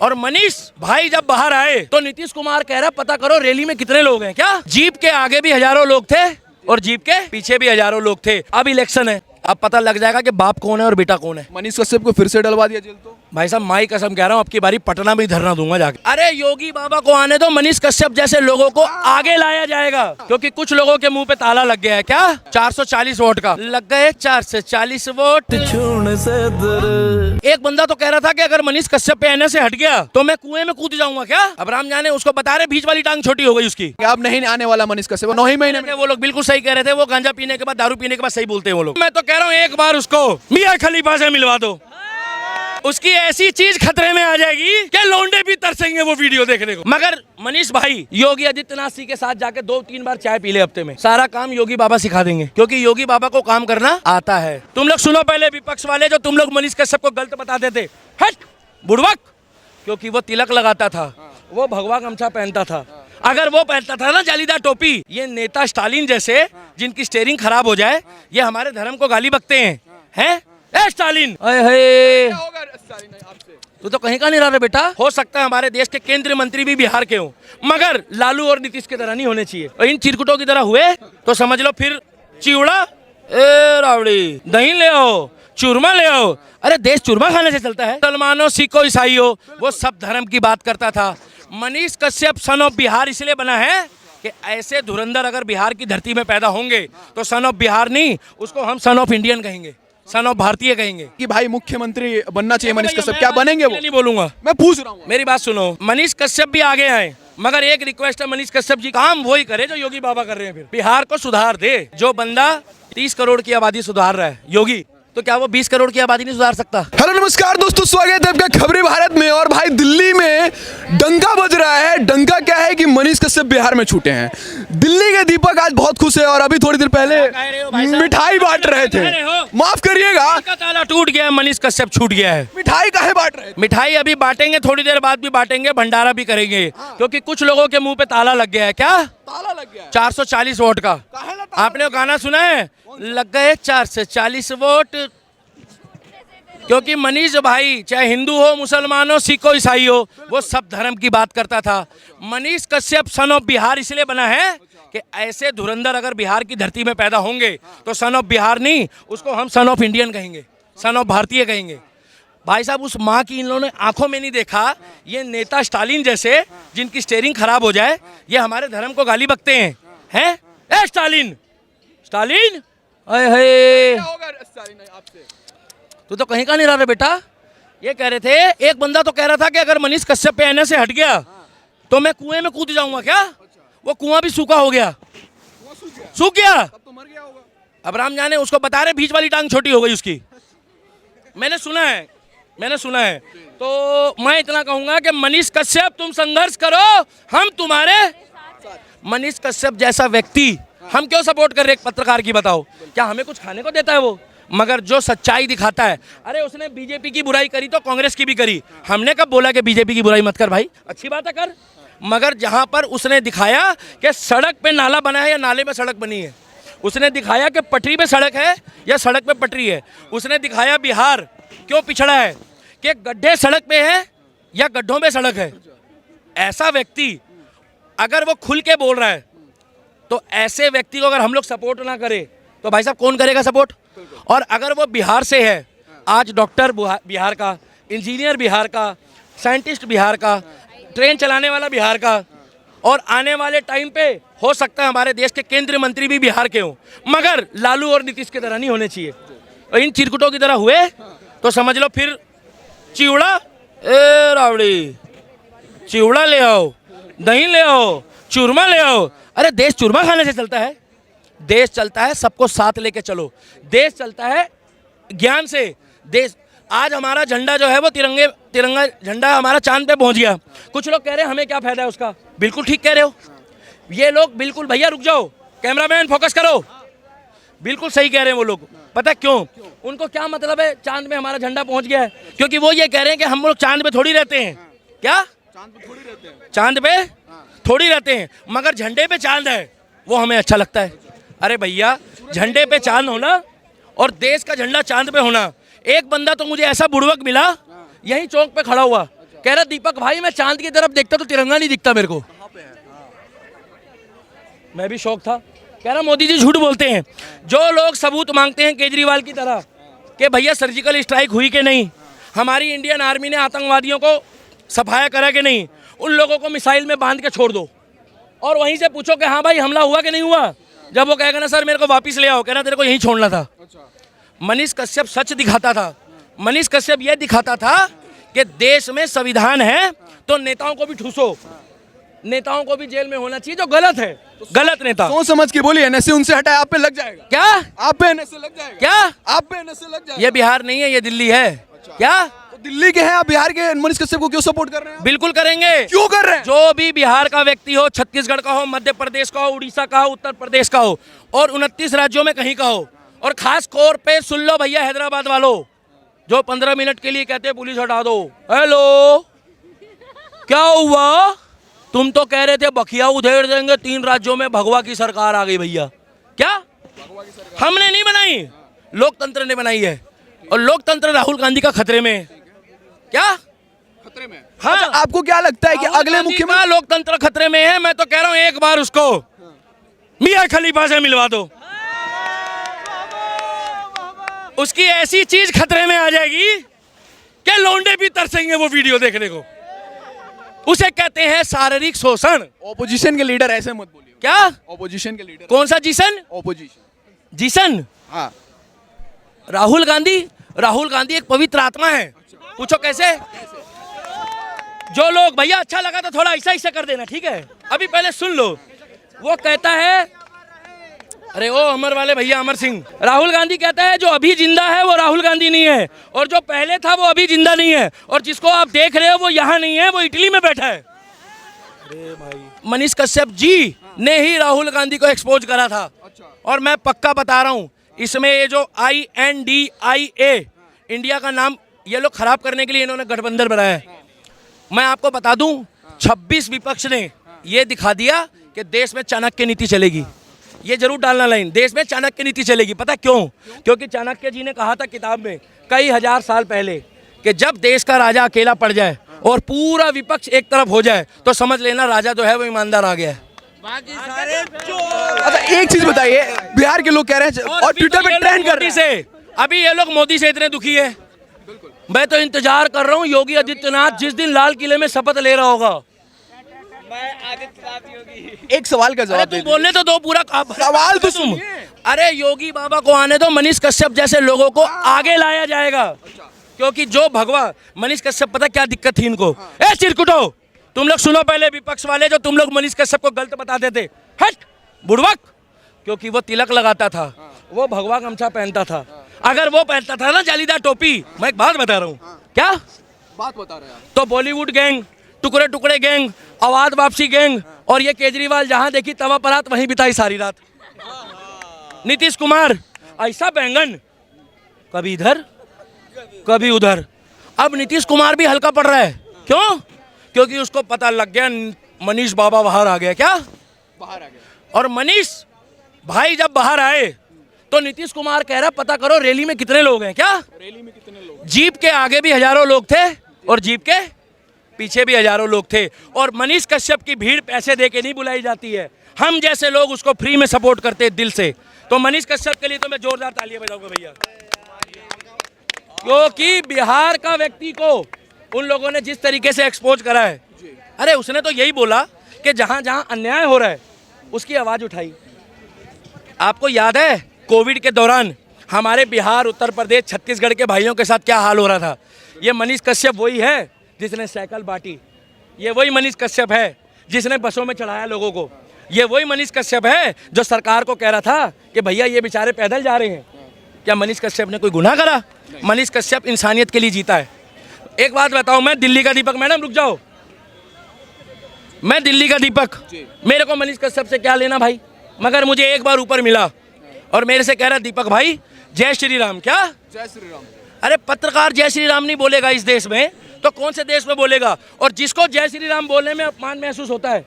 और मनीष भाई जब बाहर आए तो नीतीश कुमार कह रहा पता करो रैली में कितने लोग हैं। क्या जीप के आगे भी हजारों लोग थे और जीप के पीछे भी हजारों लोग थे। अब इलेक्शन है, अब पता लग जाएगा कि बाप कौन है और बेटा कौन है। मनीष कश्यप को फिर से डलवा दिया जेल। तो भाई साहब माई कसम कह रहा हूँ, अब की बारी पटना में ही धरना दूंगा जाके। अरे योगी बाबा को आने दो, मनीष कश्यप जैसे लोगों को आगे लाया जाएगा, क्योंकि कुछ लोगों के मुंह पे ताला लग गया है। क्या 440 वोट का लग गए, 440 वोट। एक बंदा तो कह रहा था कि अगर मनीष कश्यप पे आने से हट गया तो मैं कुएं में कूद जाऊंगा। क्या अब राम जाने, उसको बता रहे बीच वाली टांग छोटी हो गई उसकी। अब नहीं आने वाला मनीष कश्यप 9 ही महीने में। वो लोग बिल्कुल सही कह रहे थे, वो गांजा पीने के बाद, दारू पीने के बाद सही बोलते हैं वो लोग। मैं तो कह रहा हूँ एक बार उसको मियां खलीफा से मिलवा दो, उसकी ऐसी चीज खतरे में आ जाएगी कि लौंडे भी तरसेंगे वो वीडियो देखने को। मगर मनीष भाई योगी आदित्यनाथ जी के साथ जाके 2-3 बार चाय पी ले हफ्ते में, सारा काम योगी बाबा सिखा देंगे, क्योंकि योगी बाबा को काम करना आता है। तुम लोग सुनो पहले, विपक्ष वाले जो तुम लोग मनीष कश्यप को गलत बताते थे, हट बुड़वक, क्योंकि वो तिलक लगाता था, वो भगवा गमछा पहनता था। अगर वो पहनता था ना जालीदार टोपी, ये नेता स्टालिन जैसे जिनकी स्टीयरिंग खराब हो जाए, ये हमारे धर्म को गाली बकते हैं। स्टालिन तू तो कहीं का नहीं रहा रे बेटा। हो सकता है हमारे देश के केंद्रीय मंत्री भी बिहार के हों, मगर लालू और नीतीश की तरह नहीं होने चाहिए। और इन चिरकुटों की तरह हुए तो समझ लो फिर चिवड़ा, ए रावड़ी, दही ले आओ, चूरमा ले आओ। अरे देश चूरमा खाने से चलता है। मुसलमानों, सिखों, ईसाइयों, वो सब धर्म की बात करता था। मनीष कश्यप सन ऑफ बिहार इसलिए बना है कि ऐसे धुरंधर अगर बिहार की धरती में पैदा होंगे तो सन ऑफ बिहार नहीं, उसको हम सन ऑफ इंडियन कहेंगे, सन ऑफ भारतीय कहेंगे। कि भाई मुख्यमंत्री बनना चाहिए मनीष कश्यप, क्या बनेंगे वो? नहीं बोलूंगा, मैं पूछ रहा हूँ। मेरी बात सुनो, मनीष कश्यप भी आगे आए, मगर एक रिक्वेस्ट है, मनीष कश्यप जी काम वही करे जो योगी बाबा कर रहे हैं। फिर बिहार को सुधार दे। जो बंदा 30 करोड़ की आबादी सुधार रहा है योगी, तो क्या वो 20 करोड़ की आबादी नहीं सुधार सकता? हेलो नमस्कार दोस्तों, स्वागत है आपका खबरी भारत में। और भाई दिल्ली में डंका बज रहा है। डंका क्या है कि मनीष कश्यप बिहार में छूटे हैं। दिल्ली के दीपक आज बहुत खुश है और अभी थोड़ी देर पहले मिठाई बांट रहे थे। माफ करिएगा, ताला टूट गया, मनीष कश्यप छूट गया है। मिठाई काहे बांट रहे? मिठाई अभी बांटेंगे, थोड़ी देर बाद भी बांटेंगे, भंडारा भी करेंगे, क्योंकि कुछ लोगों के मुंह पे ताला लग गया है। क्या ताला लग गया? 440 वोट का। आपने वो गाना सुना है, लग गए 440 वोट, क्योंकि मनीष भाई चाहे हिंदू हो, मुसलमान हो, सिख हो, ईसाई हो, वो सब धर्म की बात करता था। मनीष कश्यप सन ऑफ बिहार इसलिए बना है कि ऐसे धुरंधर अगर बिहार की धरती में पैदा होंगे तो सन ऑफ बिहार नहीं, उसको हम सन ऑफ इंडियन कहेंगे, सन ऑफ भारतीय कहेंगे। भाई साहब उस माँ की इन लोगों ने आंखों में नहीं देखा, ये नेता स्टालिन जैसे जिनकी स्टीयरिंग खराब हो जाए, ये हमारे धर्म को गाली बकते हैं। स्टालिन, स्टालिन, तू तो कहीं का नहीं रहा रे बेटा। ये कह रहे थे, एक बंदा तो कह रहा था कि अगर मनीष कश्यप पे आने से हट गया तो मैं कुएं में कूद जाऊंगा। क्या वो कुआं भी सूखा हो गया, सूख गया, तो मर गया होगा। अब राम जाने, उसको बता रहे बीच वाली टांग छोटी हो गई उसकी। मैंने सुना है। तो मैं इतना कहूंगा कि मनीष कश्यप तुम संघर्ष करो, हम तुम्हारे। मनीष कश्यप जैसा व्यक्ति हम क्यों सपोर्ट कर रहे एक पत्रकार की, बताओ? क्या हमें कुछ खाने को देता है वो? मगर जो सच्चाई दिखाता है, अरे उसने बीजेपी की बुराई करी तो कांग्रेस की भी करी। हमने कब बोला कि बीजेपी की बुराई मत कर भाई, अच्छी बात है कर। मगर जहां पर उसने दिखाया कि सड़क पे नाला बना है या नाले पे सड़क बनी है, उसने दिखाया कि पटरी पे सड़क है या सड़क पे पटरी है, उसने दिखाया बिहार क्यों पिछड़ा है, कि गड्ढे सड़क पे है या गड्ढों में सड़क है। ऐसा व्यक्ति अगर वो खुल के बोल रहा है, तो ऐसे व्यक्ति को अगर हम लोग सपोर्ट ना करें तो भाई साहब कौन करेगा सपोर्ट? और अगर वो बिहार से है, आज डॉक्टर बिहार का, इंजीनियर बिहार का, साइंटिस्ट बिहार का, ट्रेन चलाने वाला बिहार का, और आने वाले टाइम पे हो सकता है हमारे देश के केंद्रीय मंत्री भी बिहार के हों, मगर लालू और नीतीश की तरह नहीं होने चाहिए। और इन चिरकुटों की तरह हुए तो समझ लो फिर चिवड़ा, ए रावड़ी, चिवड़ा ले आओ, दही ले आओ, चूरमा ले आओ। अरे देश चूरमा खाने से चलता है। देश चलता है सबको साथ लेके चलो, देश चलता है ज्ञान से। देश आज हमारा झंडा जो है वो तिरंगा झंडा हमारा चांद पे पहुंच गया। कुछ लोग कह रहे हैं हमें क्या फायदा है उसका, बिल्कुल ठीक कह रहे हो ये लोग, बिल्कुल भैया रुक जाओ, कैमरामैन फोकस करो, बिल्कुल सही कह रहे हैं वो लोग। पता क्यों? उनको क्या मतलब है चांद में हमारा झंडा पहुंच गया है? क्योंकि वो ये कह रहे हैं कि हम लोग चांद पे थोड़ी रहते हैं। क्या चांद पे थोड़ी रहते हैं? चांद पे थोड़ी रहते हैं, मगर झंडे पे चांद है वो हमें अच्छा लगता है। अरे भैया झंडे पे चांद होना और देश का झंडा चांद पे होना। एक बंदा तो मुझे ऐसा बुड़वक मिला, यही चौक पे खड़ा हुआ, कह रहा दीपक भाई मैं चांद की तरफ देखता तो तिरंगा नहीं दिखता मेरे को। मैं भी शौक था। कह रहा मोदी जी झूठ बोलते हैं। जो लोग सबूत मांगते हैं केजरीवाल की तरह कि भैया सर्जिकल स्ट्राइक हुई कि नहीं, हमारी इंडियन आर्मी ने आतंकवादियों को सफाया करा कि नहीं, उन लोगों को मिसाइल में बांध के छोड़ दो और वहीं से पूछो कि हाँ भाई हमला हुआ कि नहीं हुआ। जब वो कहेगा ना सर मेरे को वापस ले आओ, कहना तेरे को यहीं छोड़ना था। मनीष कश्यप सच दिखाता था। मनीष कश्यप ये दिखाता था कि देश में संविधान है तो नेताओं को भी ठूसो, नेताओं को भी जेल में होना चाहिए जो गलत है। गलत नेता सोच समझ के बोलिए, एनएसए उनसे हटाए, आप पे लग जाएगा। क्या आप पे एनएसए लग जाएगा? क्या आप पे एनएसए लग जाएगा? ये बिहार नहीं है, ये दिल्ली है। क्या तो दिल्ली के हैं आप, बिहार के मनीष कश्यप को क्यों सपोर्ट कर रहे हैं? बिल्कुल करेंगे। क्यों कर रहे हैं? जो भी बिहार का व्यक्ति हो, छत्तीसगढ़ का हो, मध्य प्रदेश का हो, उड़ीसा का हो, उत्तर प्रदेश का हो और 29 राज्यों में कहीं का हो, और खास तौर पे सुन लो भैया हैदराबाद वालों, जो 15 मिनट के लिए कहते हैं पुलिस हटा दो। हेलो, क्या हुआ? तुम तो कह रहे थे बखिया उधेड़ देंगे, 3 राज्यों में भगवा की सरकार आ गई भैया। क्या हमने नहीं बनाई, लोकतंत्र ने बनाई है। और लोकतंत्र राहुल गांधी का खतरे में है। क्या खतरे में? हाँ। अच्छा, आपको क्या लगता है कि अगले मुख्यमंत्री? लोकतंत्र खतरे में है। मैं तो कह रहा हूँ एक बार उसको मियां खलीफा से मिलवा दो, उसकी ऐसी चीज खतरे में आ जाएगी कि लौंडे भी तरसेंगे वो वीडियो देखने को। उसे कहते हैं शारीरिक शोषण। ऑपोजिशन के लीडर ऐसे मत बोलिए। क्या ऑपोजिशन के लीडर? कौन सा जिसन? ऑपोजिशन जिसन? हाँ। राहुल गांधी एक पवित्र आत्मा है। पूछो कैसे? जो लोग भैया अच्छा लगा तो थोड़ा ऐसा ऐसा कर देना, ठीक है? अभी पहले सुन लो। वो कहता है, अरे ओ अमर वाले भैया, अमर सिंह, राहुल गांधी कहता है जो अभी जिंदा है वो राहुल गांधी नहीं है, और जो पहले था वो अभी जिंदा नहीं है, और जिसको आप देख रहे हो वो यहाँ नहीं है, वो इटली में बैठा है। अरे भाई, मनीष कश्यप जी ने ही राहुल गांधी को एक्सपोज करा था। और मैं पक्का बता रहा हूँ, इसमें ये जो INDIA इंडिया का नाम ये लोग खराब करने के लिए इन्होंने गठबंधन बनाया है। मैं आपको बता दूं, 26 विपक्ष ने ये दिखा दिया कि देश में चाणक्य नीति चलेगी। ये जरूर डालना लाइन, देश में चाणक्य नीति चलेगी। पता क्यों? क्योंकि चाणक्य जी ने कहा था किताब में कई हजार साल पहले कि जब देश का राजा अकेला पड़ जाए और पूरा विपक्ष एक तरफ हो जाए तो समझ लेना राजा जो है वो ईमानदार आ गया है। बाकी सारे अच्छा, एक चीज बताइए, बिहार के लोग कह रहे हैं और ट्विटर पे ट्रेंड कर रहे हैं, अभी ये लोग मोदी से इतने दुखी है। मैं तो इंतजार कर रहा हूँ योगी आदित्यनाथ जिस दिन लाल किले में शपथ ले रहा होगा। मैं आदित्यनाथ योगी। एक सवाल का जवाब दे। बोलने तो दो पूरा सवाल तो तुम। अरे योगी बाबा को आने दो, मनीष कश्यप जैसे लोगों को आगे लाया जाएगा। क्योंकि जो भगवा मनीष कश्यप, पता क्या दिक्कत थी इनको? ए चिरकुटो, तुम लोग सुनो पहले, विपक्ष वाले जो तुम लोग मनीष कश्यप को गलत बताते थे, हट बुड़वक, क्योंकि वो तिलक लगाता था, वो भगवा गमछा पहनता था। अगर वो पहनता था ना जालीदार टोपी, मैं एक बात बता रहा हूँ, क्या बात बता रहे हैं आप? तो बॉलीवुड गैंग, टुकड़े टुकड़े गैंग, आवाज वापसी गैंग, और ये केजरीवाल जहां देखी तवा परात वहीं बिताई सारी रात। नीतीश कुमार ऐसा बैंगन, कभी इधर कभी उधर। अब नीतीश कुमार भी हल्का पड़ रहा है। क्यों? क्योंकि उसको पता लग गया मनीष बाबा बाहर आ गया। क्या बाहर आ गए? और मनीष भाई जब बाहर आए तो नीतीश कुमार कह रहा पता करो रैली में कितने लोग हैं। क्या रैली में कितने लोग? जीप के आगे भी हजारों लोग थे और जीप के पीछे भी हजारों लोग थे। और मनीष कश्यप की भीड़ पैसे दे के नहीं बुलाई जाती है, हम जैसे लोग उसको फ्री में सपोर्ट करते हैं दिल से। तो मनीष कश्यप के लिए तो मैं जोरदार तालियां बजाऊंगा भैया, क्योंकि बिहार का व्यक्ति को उन लोगों ने जिस तरीके से एक्सपोज करा है। अरे उसने तो यही बोला कि जहां जहां अन्याय हो रहा है उसकी आवाज उठाई। आपको याद है कोविड के दौरान हमारे बिहार, उत्तर प्रदेश, छत्तीसगढ़ के भाइयों के साथ क्या हाल हो रहा था? ये मनीष कश्यप वही है जिसने साइकिल बांटी, ये वही मनीष कश्यप है जिसने बसों में चढ़ाया लोगों को, ये वही मनीष कश्यप है जो सरकार को कह रहा था कि भैया ये बेचारे पैदल जा रहे हैं। क्या मनीष कश्यप ने कोई गुनाह करा? मनीष कश्यप इंसानियत के लिए जीता है। एक बात बताऊं, मैं दिल्ली का दीपक, मैडम रुक जाओ, मैं दिल्ली का दीपक, मेरे को मनीष कश्यप से क्या लेना भाई? मगर मुझे एक बार ऊपर मिला और मेरे से कह रहा दीपक भाई जय श्री राम। क्या जय श्री राम? अरे पत्रकार जय श्री राम नहीं बोलेगा इस देश में तो कौन से देश में बोलेगा? और जिसको जय श्री राम बोलने में अपमान महसूस होता है,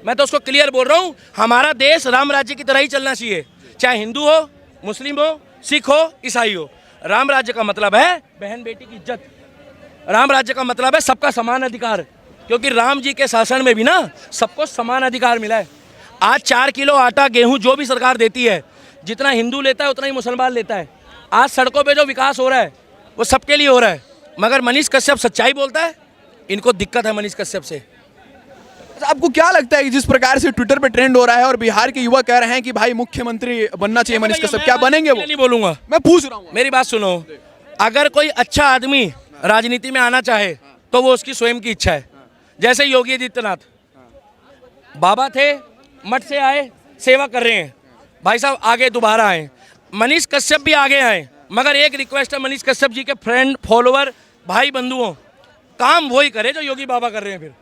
मैं तो उसको क्लियर बोल रहा हूँ, हमारा देश राम राज्य की तरह ही चलना चाहिए, चाहे हिंदू हो, मुस्लिम हो, सिख हो, ईसाई हो। राम राज्य का मतलब है बहन बेटी की इज्जत, राम राज्य का मतलब है सबका समान अधिकार, क्योंकि राम जी के शासन में भी ना सबको समान अधिकार मिला है। आज 4 किलो आटा गेहूं जो भी सरकार देती है, जितना हिंदू लेता है उतना ही मुसलमान लेता है। आज सड़कों पे जो विकास हो रहा है वो सबके लिए हो रहा है, मगर मनीष कश्यप सच्चाई बोलता है, इनको दिक्कत है मनीष कश्यप से। आपको क्या लगता है कि जिस प्रकार से ट्विटर पे ट्रेंड हो रहा है और बिहार के युवा कह रहे हैं कि भाई मुख्यमंत्री बनना चाहिए मनीष कश्यप, क्या बनेंगे वो? नहीं बोलूंगा, मैं पूछ रहा हूँ। मेरी बात सुनो, अगर कोई अच्छा आदमी राजनीति में आना चाहे तो वो उसकी स्वयं की इच्छा है। जैसे योगी आदित्यनाथ बाबा थे, मठ से आए, सेवा कर रहे हैं, भाई साहब आगे दोबारा आए। मनीष कश्यप भी आगे आए, मगर एक रिक्वेस्ट है मनीष कश्यप जी के फ्रेंड फॉलोअर भाई बंधुओं, काम वही करे जो योगी बाबा कर रहे हैं। फिर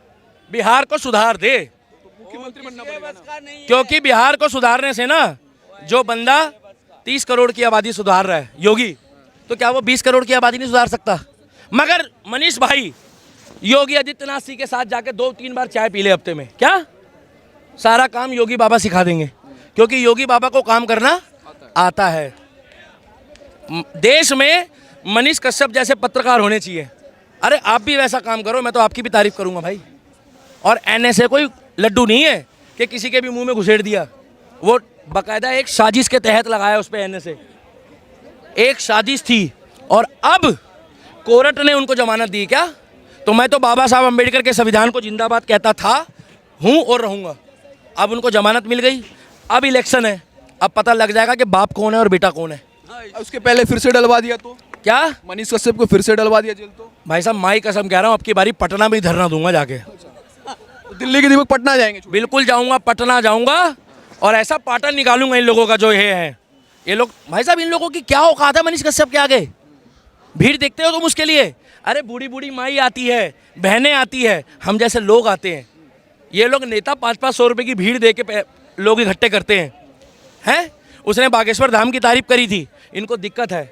बिहार को सुधार दे, मुख्यमंत्री बनना पड़ेगा ना। क्योंकि बिहार को सुधारने से ना, जो बंदा 30 करोड़ की आबादी सुधार रहा है योगी, तो क्या वो 20 करोड़ की आबादी नहीं सुधार सकता? मगर मनीष भाई योगी आदित्यनाथ जी के साथ जाके 2-3 बार चाय पी ले हफ्ते में, क्या सारा काम योगी बाबा सिखा देंगे, क्योंकि योगी बाबा को काम करना आता है। देश में मनीष कश्यप जैसे पत्रकार होने चाहिए। अरे आप भी वैसा काम करो, मैं तो आपकी भी तारीफ करूंगा भाई। और एनएसए कोई लड्डू नहीं है कि किसी के भी मुंह में घुसेड़ दिया, वो बाकायदा एक साजिश के तहत लगाया उस पर एनएसए, एक साजिश थी। और अब कोर्ट ने उनको जमानत दी क्या? तो मैं तो बाबा साहब अम्बेडकर के संविधान को जिंदाबाद कहता था, हूँ और रहूँगा। अब उनको जमानत मिल गई, अब इलेक्शन है, अब पता लग जाएगा कि बाप कौन है और बेटा कौन है। उसके पहले फिर से डलवा दिया तो क्या मनीष कश्यप को फिर से डलवा दिया जेल तो? भाई साहब माई कसम कह रहा हूँ, अब की बारी पटना में ही धरना दूंगा जाके। दिल्ली के दीपक पटना जाएंगे? बिल्कुल जाऊंगा, पटना जाऊंगा और ऐसा पाटन निकालूंगा इन लोगों का जो ये है। ये लोग भाई साहब, इन लोगों की क्या औकात है मनीष कश्यप के आगे? भीड़ देखते हो तुम उसके लिए? अरे बूढ़ी बूढ़ी माई आती है, बहनें आती है, हम जैसे लोग आते हैं। ये लोग नेता 500-500 रुपये की भीड़ दे के लोग इकट्ठे करते हैं। उसने बागेश्वर धाम की तारीफ करी थी। इनको दिक्कत है,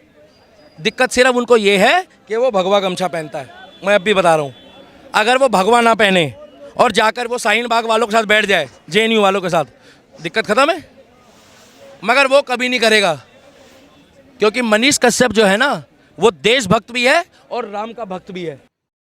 दिक्कत सिर्फ उनको ये है कि वो भगवा गमछा पहनता है। मैं अब भी बता रहा हूँ, अगर वो भगवा ना पहने और जाकर वो शाहीन बाग वालों के साथ बैठ जाए, जेएनयू वालों के साथ, दिक्कत खत्म है। मगर वो कभी नहीं करेगा, क्योंकि मनीष कश्यप जो है ना, वो देशभक्त भी है और राम का भक्त भी है।